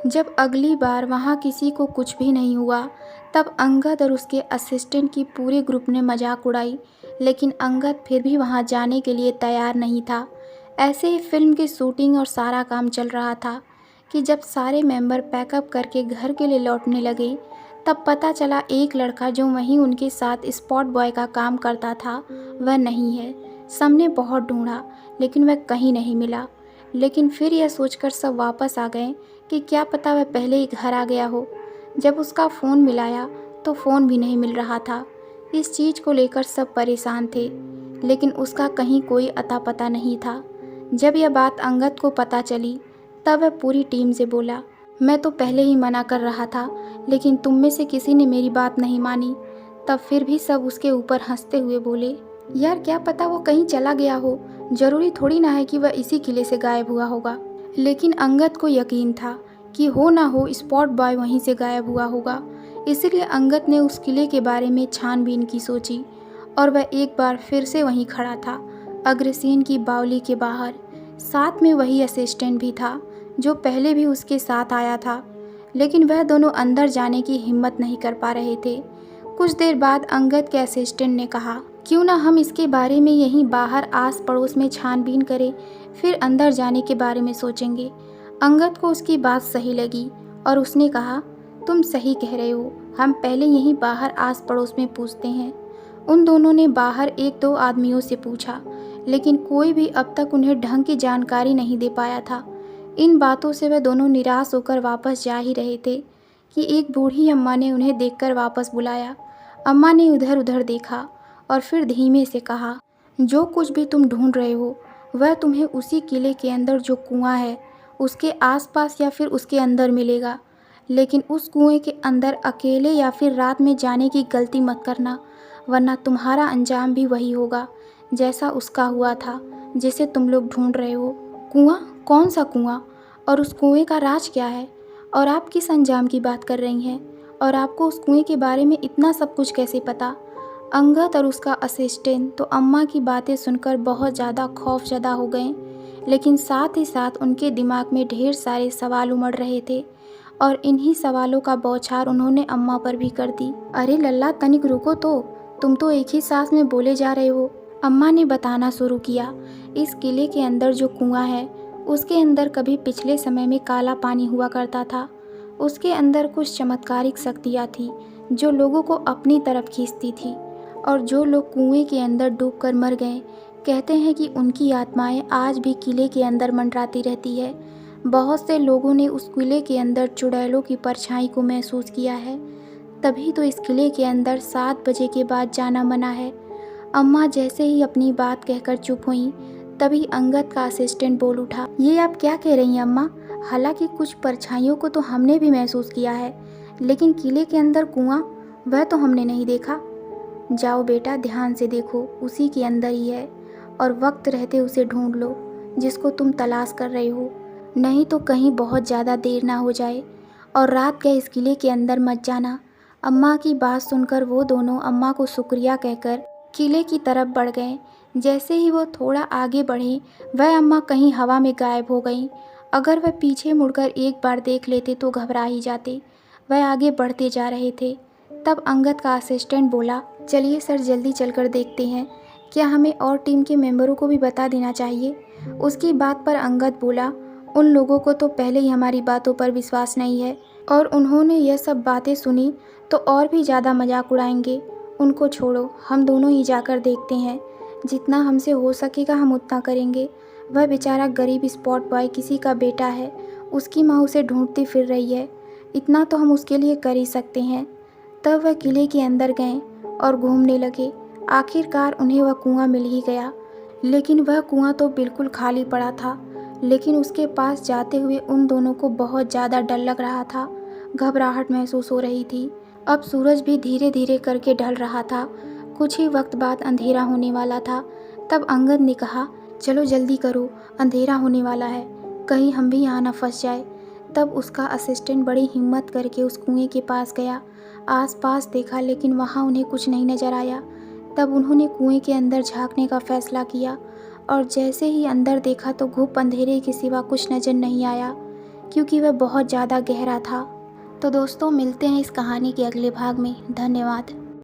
जब अगली बार वहाँ किसी को कुछ भी नहीं हुआ, तब अंगद और उसके असिस्टेंट की पूरे ग्रुप ने मजाक उड़ाई, लेकिन अंगद फिर भी वहाँ जाने के लिए तैयार नहीं था। ऐसे ही फिल्म की शूटिंग और सारा काम चल रहा था कि जब सारे मेंबर पैकअप करके घर के लिए लौटने लगे, तब पता चला एक लड़का जो वहीं उनके साथ स्पॉट बॉय का काम करता था वह नहीं है। सबने बहुत ढूंढा, लेकिन वह कहीं नहीं मिला। लेकिन फिर यह सोचकर सब वापस आ गए कि क्या पता वह पहले ही घर आ गया हो। जब उसका फ़ोन मिलाया तो फ़ोन भी नहीं मिल रहा था। इस चीज़ को लेकर सब परेशान थे, लेकिन उसका कहीं कोई अता पता नहीं था। जब यह बात अंगद को पता चली, तब वह पूरी टीम से बोला, मैं तो पहले ही मना कर रहा था, लेकिन तुम में से किसी ने मेरी बात नहीं मानी। तब फिर भी सब उसके ऊपर हंसते हुए बोले, यार क्या पता वो कहीं चला गया हो, जरूरी थोड़ी ना है कि वह इसी किले से गायब हुआ होगा। लेकिन अंगद को यकीन था कि हो ना हो स्पॉट बॉय वहीं से गायब हुआ होगा। इसलिए अंगद ने उस किले के बारे में छानबीन की सोची, और वह एक बार फिर से वहीं खड़ा था, अग्रसेन की बावली के बाहर। साथ में वही असिस्टेंट भी था जो पहले भी उसके साथ आया था, लेकिन वह दोनों अंदर जाने की हिम्मत नहीं कर पा रहे थे। कुछ देर बाद अंगद के असिस्टेंट ने कहा, क्यों ना हम इसके बारे में यहीं बाहर आस पड़ोस में छानबीन करें, फिर अंदर जाने के बारे में सोचेंगे। अंगद को उसकी बात सही लगी और उसने कहा, तुम सही कह रहे हो, हम पहले यहीं बाहर आस पड़ोस में पूछते हैं। उन दोनों ने बाहर एक दो आदमियों से पूछा, लेकिन कोई भी अब तक उन्हें ढंग की जानकारी नहीं दे पाया था। इन बातों से वह दोनों निराश होकर वापस जा ही रहे थे कि एक बूढ़ी अम्मा ने उन्हें देखकर वापस बुलाया। अम्मा ने उधर उधर देखा और फिर धीमे से कहा, जो कुछ भी तुम ढूंढ रहे हो वह तुम्हें उसी किले के अंदर जो कुआं है उसके आसपास या फिर उसके अंदर मिलेगा। लेकिन उस कुएं के अंदर अकेले या फिर रात में जाने की गलती मत करना, वरना तुम्हारा अंजाम भी वही होगा जैसा उसका हुआ था जिसे तुम लोग ढूंढ रहे हो। कुआं? कौन सा कुआं? और उस कुएं का राज क्या है? और आप किस अंजाम की बात कर रही हैं? और आपको उस कुएं के बारे में इतना सब कुछ कैसे पता? अंगद और उसका असिस्टेंट तो अम्मा की बातें सुनकर बहुत ज़्यादा खौफजदा हो गए, लेकिन साथ ही साथ उनके दिमाग में ढेर सारे सवाल उमड़ रहे थे, और इन्हीं सवालों का बौछार उन्होंने अम्मा पर भी कर दी। अरे लल्ला, तनिक रुको तो, तुम तो एक ही सांस में बोले जा रहे हो। अम्मा ने बताना शुरू किया, इस किले के अंदर जो कुआं है उसके अंदर कभी पिछले समय में काला पानी हुआ करता था। उसके अंदर कुछ चमत्कारिक शक्तियाँ थी जो लोगों को अपनी तरफ खींचती थी, और जो लोग कुएं के अंदर डूबकर मर गए, कहते हैं कि उनकी आत्माएं आज भी किले के अंदर मंडराती रहती है। बहुत से लोगों ने उस किले के अंदर चुड़ैलों की परछाई को महसूस किया है। तभी तो इस किले के अंदर 7 बजे के बाद जाना मना है। अम्मा जैसे ही अपनी बात कहकर चुप हुई, तभी अंगद का असिस्टेंट बोल उठा, ये आप क्या कह रही हैं अम्मा? हालांकि कुछ परछाइयों को तो हमने भी महसूस किया है, लेकिन किले के अंदर कुआं, वह तो हमने नहीं देखा। जाओ बेटा, ध्यान से देखो, उसी के अंदर ही है, और वक्त रहते उसे ढूंढ लो जिसको तुम तलाश कर रहे हो, नहीं तो कहीं बहुत ज़्यादा देर ना हो जाए, और रात गए इस किले के अंदर मत जाना। अम्मा की बात सुनकर वो दोनों अम्मा को शुक्रिया कहकर किले की तरफ बढ़ गए। जैसे ही वो थोड़ा आगे बढ़े, वह अम्मा कहीं हवा में गायब हो गईं। अगर वह पीछे मुड़कर एक बार देख लेते तो घबरा ही जाते। वह आगे बढ़ते जा रहे थे। तब अंगद का असिस्टेंट बोला, चलिए सर, जल्दी चलकर देखते हैं, क्या हमें और टीम के मेंबरों को भी बता देना चाहिए? उसकी बात पर अंगद बोला, उन लोगों को तो पहले ही हमारी बातों पर विश्वास नहीं है, और उन्होंने यह सब बातें सुनी तो और भी ज़्यादा मजाक उड़ाएंगे। उनको छोड़ो, हम दोनों ही जाकर देखते हैं। जितना हमसे हो सकेगा हम उतना करेंगे। वह बेचारा गरीब स्पॉट बॉय किसी का बेटा है, उसकी माँ उसे ढूंढती फिर रही है, इतना तो हम उसके लिए कर ही सकते हैं। तब वह किले के अंदर गए और घूमने लगे। आखिरकार उन्हें वह कुआं मिल ही गया, लेकिन वह कुआं तो बिल्कुल खाली पड़ा था। लेकिन उसके पास जाते हुए उन दोनों को बहुत ज़्यादा डर लग रहा था, घबराहट महसूस हो रही थी। अब सूरज भी धीरे धीरे करके ढल रहा था। कुछ ही वक्त बाद अंधेरा होने वाला था। तब अंगद ने कहा, चलो जल्दी करो, अंधेरा होने वाला है, कहीं हम भी यहाँ न फंस जाए। तब उसका असिस्टेंट बड़ी हिम्मत करके उस कुएं के पास गया। आसपास देखा, लेकिन वहाँ उन्हें कुछ नहीं नजर आया। तब उन्होंने कुएं के अंदर झांकने का फैसला किया, और जैसे ही अंदर देखा तो घुप अंधेरे के सिवा कुछ नजर नहीं आया। क्योंकि वह बहुत ज़्यादा गहरा था। तो दोस्तों, मिलते हैं इस कहानी के अगले भाग में। धन्यवाद।